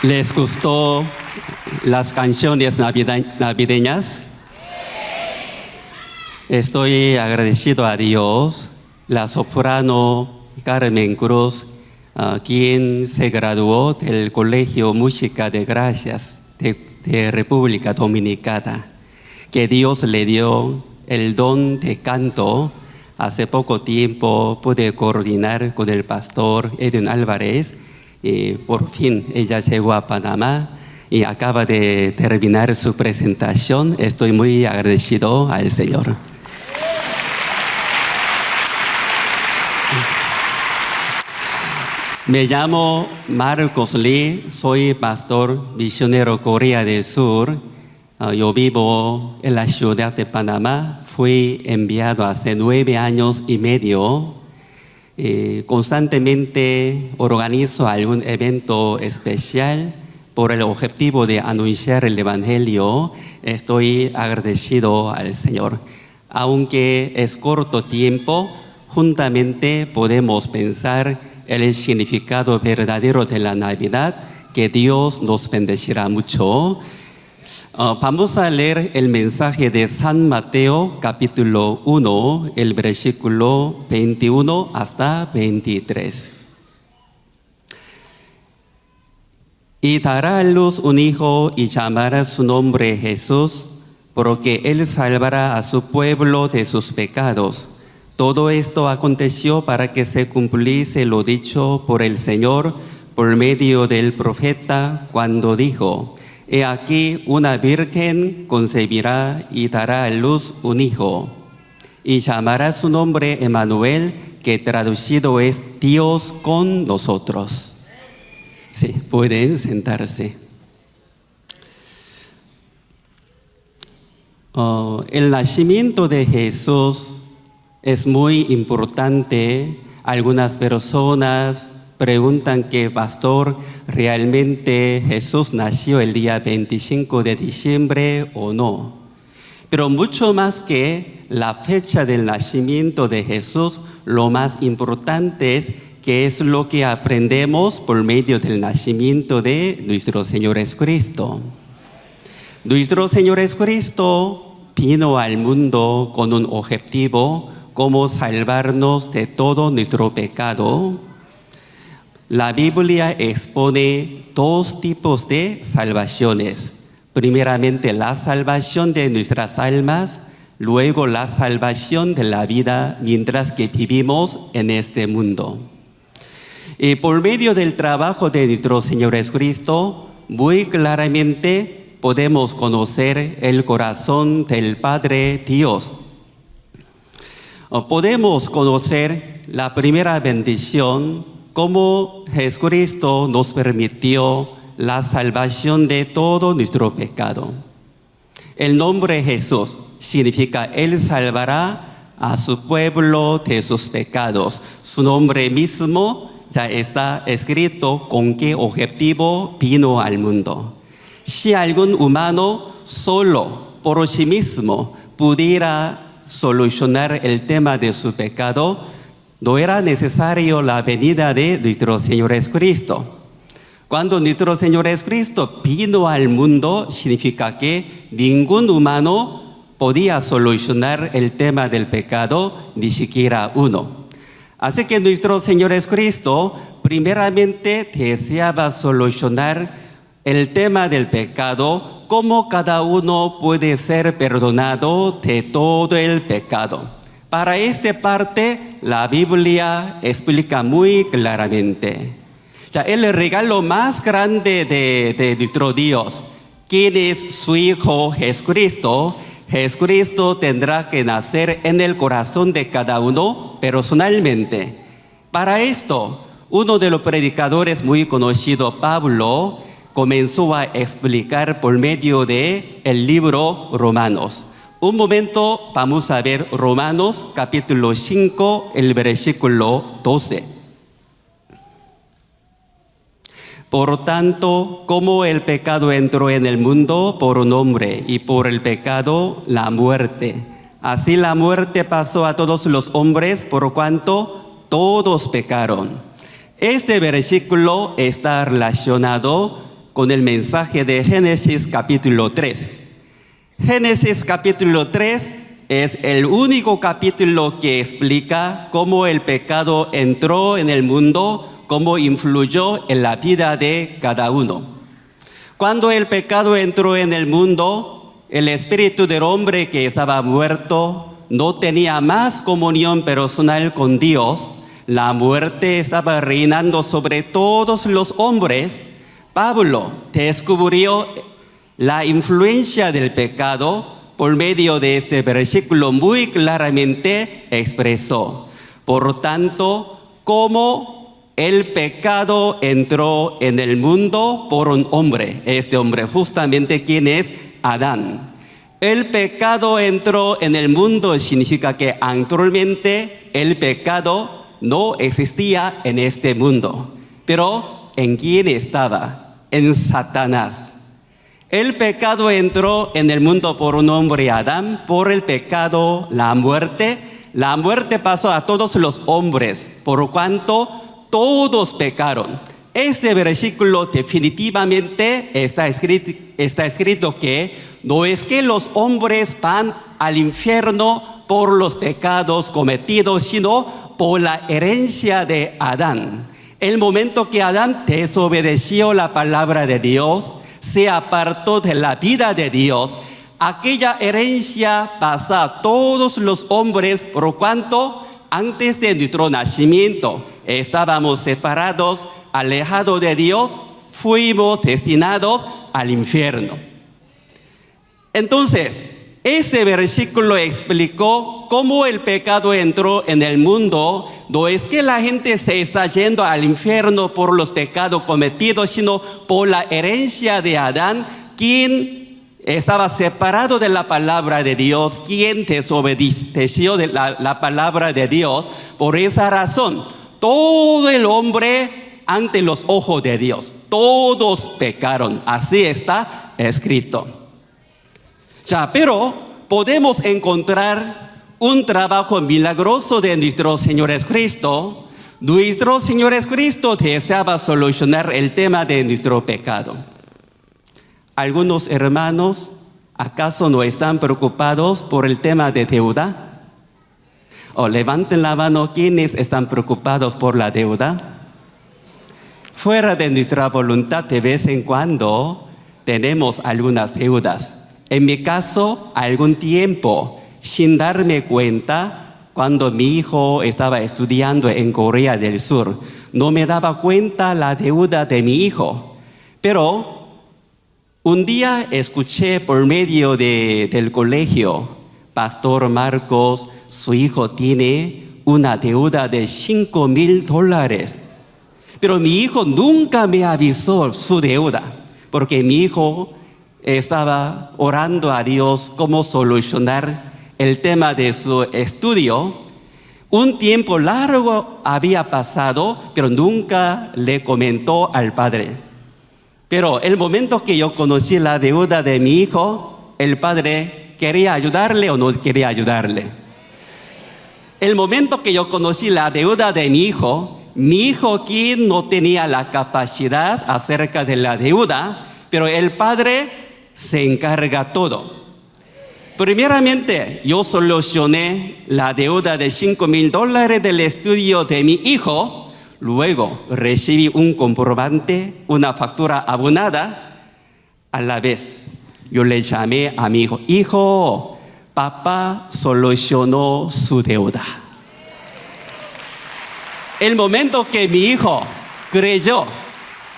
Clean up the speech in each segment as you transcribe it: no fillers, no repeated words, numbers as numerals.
¿Les gustó las canciones navideñas? Estoy agradecido a Dios. La soprano Carmen Cruz, quien se graduó del Colegio Música de Gracias de República Dominicana, que Dios le dio el don de canto. Hace poco tiempo pude coordinar con el pastor Edwin Álvarez y por fin ella llegó a Panamá y acaba de terminar su presentación. Estoy muy agradecido al Señor. Me llamo Marcos Lee, soy pastor misionero Corea del Sur. Yo vivo en la ciudad de Panamá. Fui enviado hace 9 años y medio. Constantemente organizo algún evento especial por el objetivo de anunciar el Evangelio. Estoy agradecido al Señor. Aunque es corto tiempo, juntamente podemos pensar el significado verdadero de la Navidad, que Dios nos bendecirá mucho. Vamos a leer el mensaje de San Mateo, capítulo 1, el versículo 21 hasta 23. Y dará a luz un hijo y llamará su nombre Jesús, porque él salvará a su pueblo de sus pecados. Todo esto aconteció para que se cumpliese lo dicho por el Señor por medio del profeta cuando dijo: He aquí una virgen concebirá y dará a luz un hijo, y llamará su nombre Emmanuel, que traducido es Dios con nosotros. Sí, pueden sentarse. El nacimiento de Jesús es muy importante. Algunas personas preguntan que, pastor, ¿realmente Jesús nació el día 25 de diciembre o no? Pero mucho más que la fecha del nacimiento de Jesús, lo más importante es qué es lo que aprendemos por medio del nacimiento de nuestro Señor Jesucristo. Nuestro Señor Jesucristo vino al mundo con un objetivo: cómo salvarnos de todo nuestro pecado. La Biblia expone 2 tipos de salvaciones. Primeramente, la salvación de nuestras almas, luego la salvación de la vida mientras que vivimos en este mundo. Y por medio del trabajo de nuestro Señor Jesucristo, muy claramente podemos conocer el corazón del Padre Dios. Podemos conocer la primera bendición, cómo Jesucristo nos permitió la salvación de todo nuestro pecado. El nombre Jesús significa Él salvará a su pueblo de sus pecados. Su nombre mismo ya está escrito con qué objetivo vino al mundo. Si algún humano solo por sí mismo pudiera solucionar el tema de su pecado, no era necesario la venida de nuestro Señor Jesucristo. Cuando nuestro Señor Jesucristo vino al mundo, significa que ningún humano podía solucionar el tema del pecado, ni siquiera uno. Así que nuestro Señor Jesucristo primeramente deseaba solucionar el tema del pecado, cómo cada uno puede ser perdonado de todo el pecado. Para esta parte, la Biblia explica muy claramente. El regalo más grande de nuestro Dios, ¿quién es su Hijo Jesucristo? Jesucristo tendrá que nacer en el corazón de cada uno personalmente. Para esto, uno de los predicadores muy conocido, Pablo, comenzó a explicar por medio de el libro Romanos. Un momento, vamos a ver Romanos capítulo 5, el versículo 12. Por tanto, como el pecado entró en el mundo por un hombre, y por el pecado la muerte, así la muerte pasó a todos los hombres, por cuanto todos pecaron. Este versículo está relacionado con el mensaje de Génesis capítulo 3. Génesis capítulo 3 es el único capítulo que explica cómo el pecado entró en el mundo, cómo influyó en la vida de cada uno. Cuando el pecado entró en el mundo, el espíritu del hombre que estaba muerto no tenía más comunión personal con Dios. La muerte estaba reinando sobre todos los hombres. Pablo descubrió la influencia del pecado por medio de este versículo. Muy claramente expresó: por tanto, como el pecado entró en el mundo por un hombre, este hombre justamente quien es Adán. El pecado entró en el mundo significa que anteriormente el pecado no existía en este mundo. Pero ¿en quién estaba? En Satanás. El pecado entró en el mundo por un hombre, Adán. Por el pecado, la muerte pasó a todos los hombres, por cuanto todos pecaron. Este versículo definitivamente está escrito que no es que los hombres van al infierno por los pecados cometidos, sino por la herencia de Adán. El momento que Adán desobedeció la palabra de Dios, se apartó de la vida de Dios, aquella herencia pasa a todos los hombres, por cuanto antes de nuestro nacimiento estábamos separados, alejados de Dios, fuimos destinados al infierno. Entonces, este versículo explicó cómo el pecado entró en el mundo. No es que la gente se está yendo al infierno por los pecados cometidos, sino por la herencia de Adán, quien estaba separado de la palabra de Dios, quien desobedeció de la palabra de Dios. Por esa razón, todo el hombre ante los ojos de Dios, todos pecaron. Así está escrito. Ya, pero podemos encontrar un trabajo milagroso de nuestro Señor Jesucristo. Nuestro Señor Jesucristo deseaba solucionar el tema de nuestro pecado. Algunos hermanos, ¿acaso no están preocupados por el tema de deuda? O levanten la mano quienes están preocupados por la deuda. Fuera de nuestra voluntad, de vez en cuando tenemos algunas deudas. En mi caso, algún tiempo, sin darme cuenta, cuando mi hijo estaba estudiando en Corea del Sur, no me daba cuenta la deuda de mi hijo. Pero un día escuché por medio del colegio: Pastor Marcos, su hijo tiene una deuda de $5,000. Pero mi hijo nunca me avisó su deuda, porque mi hijo estaba orando a Dios cómo solucionar el tema de su estudio. Un tiempo largo había pasado, pero nunca le comentó al padre. Pero el momento que yo conocí la deuda de mi hijo, el padre quería ayudarle o no quería ayudarle. El momento que yo conocí la deuda de mi hijo, quien no tenía la capacidad acerca de la deuda, pero el padre se encarga todo. Primeramente, yo solucioné la deuda de $5,000 del estudio de mi hijo. Luego recibí un comprobante, una factura abonada. A la vez, yo le llamé a mi hijo: hijo, papá solucionó su deuda. El momento que mi hijo creyó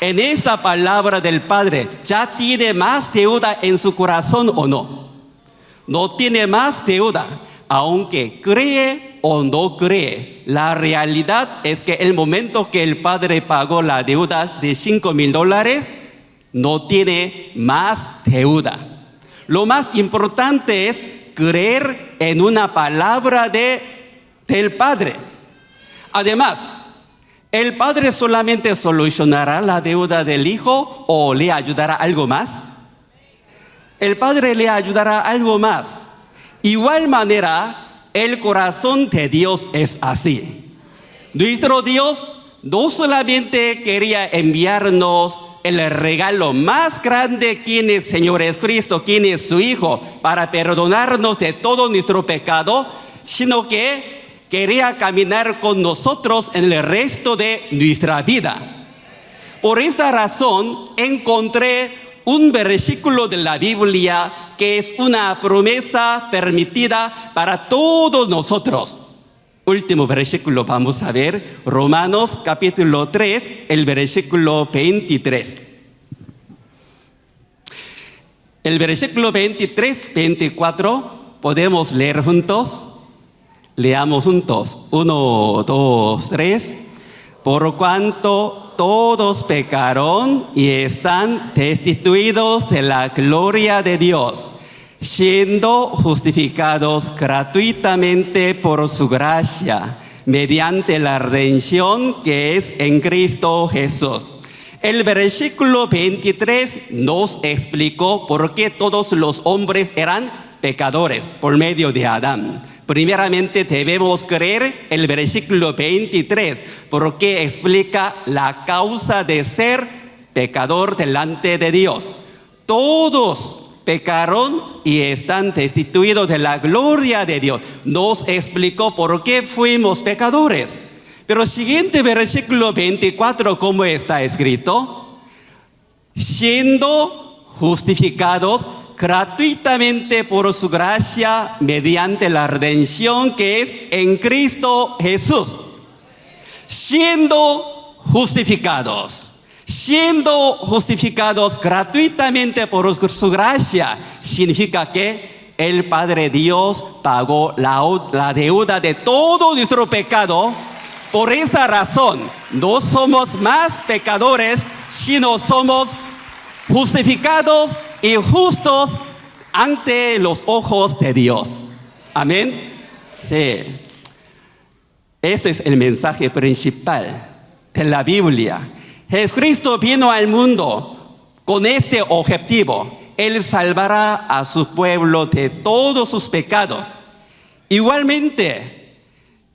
en esta palabra del Padre, ¿ya tiene más deuda en su corazón o no? No tiene más deuda, aunque cree o no cree. La realidad es que el momento que el Padre pagó la deuda de $5,000, no tiene más deuda. Lo más importante es creer en una palabra del Padre. Además, ¿el padre solamente solucionará la deuda del hijo o le ayudará algo más? El padre le ayudará algo más. Igual manera, el corazón de Dios es así. Nuestro Dios no solamente quería enviarnos el regalo más grande, ¿quién es Señor Jesucristo? ¿Quién es su Hijo? Para perdonarnos de todo nuestro pecado, sino que quería caminar con nosotros en el resto de nuestra vida. Por esta razón, encontré un versículo de la Biblia que es una promesa permitida para todos nosotros. Último versículo, vamos a ver, Romanos capítulo 3, el versículo 23. El versículo 23, 24, ¿podemos leer juntos? Leamos juntos. 1, 2, 3. Por cuanto todos pecaron y están destituidos de la gloria de Dios, siendo justificados gratuitamente por su gracia, mediante la redención que es en Cristo Jesús. El versículo 23 nos explicó por qué todos los hombres eran pecadores por medio de Adán. Primeramente debemos creer el versículo 23, porque explica la causa de ser pecador delante de Dios. Todos pecaron y están destituidos de la gloria de Dios. Nos explicó por qué fuimos pecadores. Pero el siguiente versículo 24, ¿cómo está escrito? Siendo justificados gratuitamente por su gracia mediante la redención que es en Cristo Jesús. Siendo justificados gratuitamente por su gracia, significa que el Padre Dios pagó la deuda de todo nuestro pecado. Por esta razón, no somos más pecadores, sino somos justificados y justos ante los ojos de Dios. Amén. Sí. Ese es el mensaje principal de la Biblia. Jesucristo vino al mundo con este objetivo. Él salvará a su pueblo de todos sus pecados. Igualmente,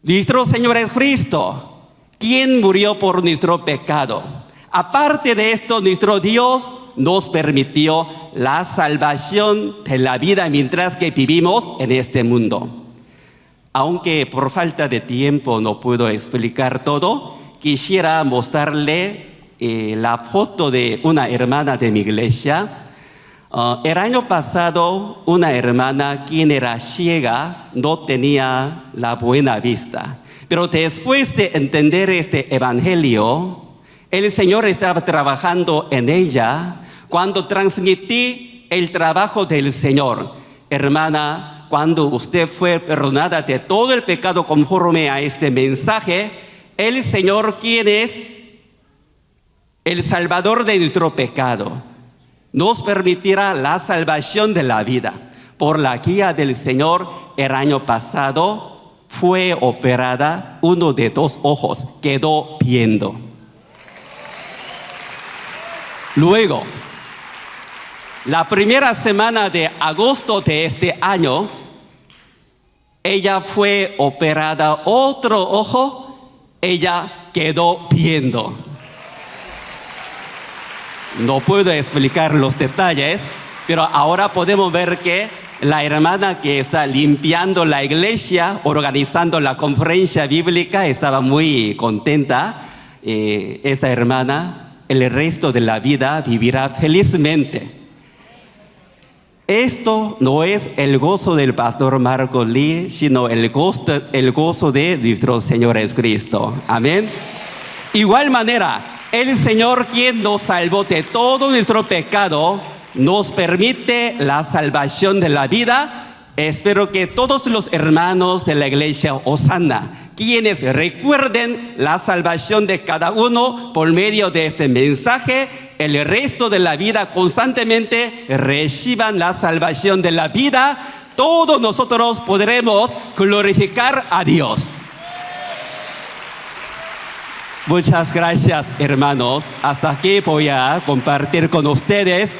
nuestro Señor Jesucristo, quien murió por nuestro pecado. Aparte de esto, nuestro Dios nos permitió la salvación de la vida mientras que vivimos en este mundo. Aunque por falta de tiempo no puedo explicar todo, quisiera mostrarle la foto de una hermana de mi iglesia. El año pasado, una hermana quien era ciega no tenía la buena vista. Pero después de entender este evangelio, el Señor estaba trabajando en ella cuando transmití el trabajo del Señor. Hermana, cuando usted fue perdonada de todo el pecado conforme a este mensaje, el Señor, quien es el Salvador de nuestro pecado, nos permitirá la salvación de la vida. Por la guía del Señor, el año pasado fue operada, uno de 2 ojos quedó viendo. Luego, la primera semana de agosto de este año, ella fue operada otro ojo, ella quedó viendo. No puedo explicar los detalles, pero ahora podemos ver que la hermana que está limpiando la iglesia, organizando la conferencia bíblica, estaba muy contenta. Esta hermana, el resto de la vida vivirá felizmente. Esto no es el gozo del pastor Marco Lee, sino el gozo de nuestro Señor Jesucristo. Amén. Igual manera, el Señor, quien nos salvó de todo nuestro pecado, nos permite la salvación de la vida. Espero que todos los hermanos de la iglesia Hosanna, quienes recuerden la salvación de cada uno por medio de este mensaje, el resto de la vida constantemente reciban la salvación de la vida. Todos nosotros podremos glorificar a Dios. Muchas gracias, hermanos. Hasta aquí voy a compartir con ustedes.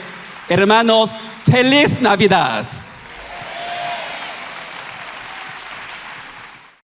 Hermanos, ¡feliz Navidad!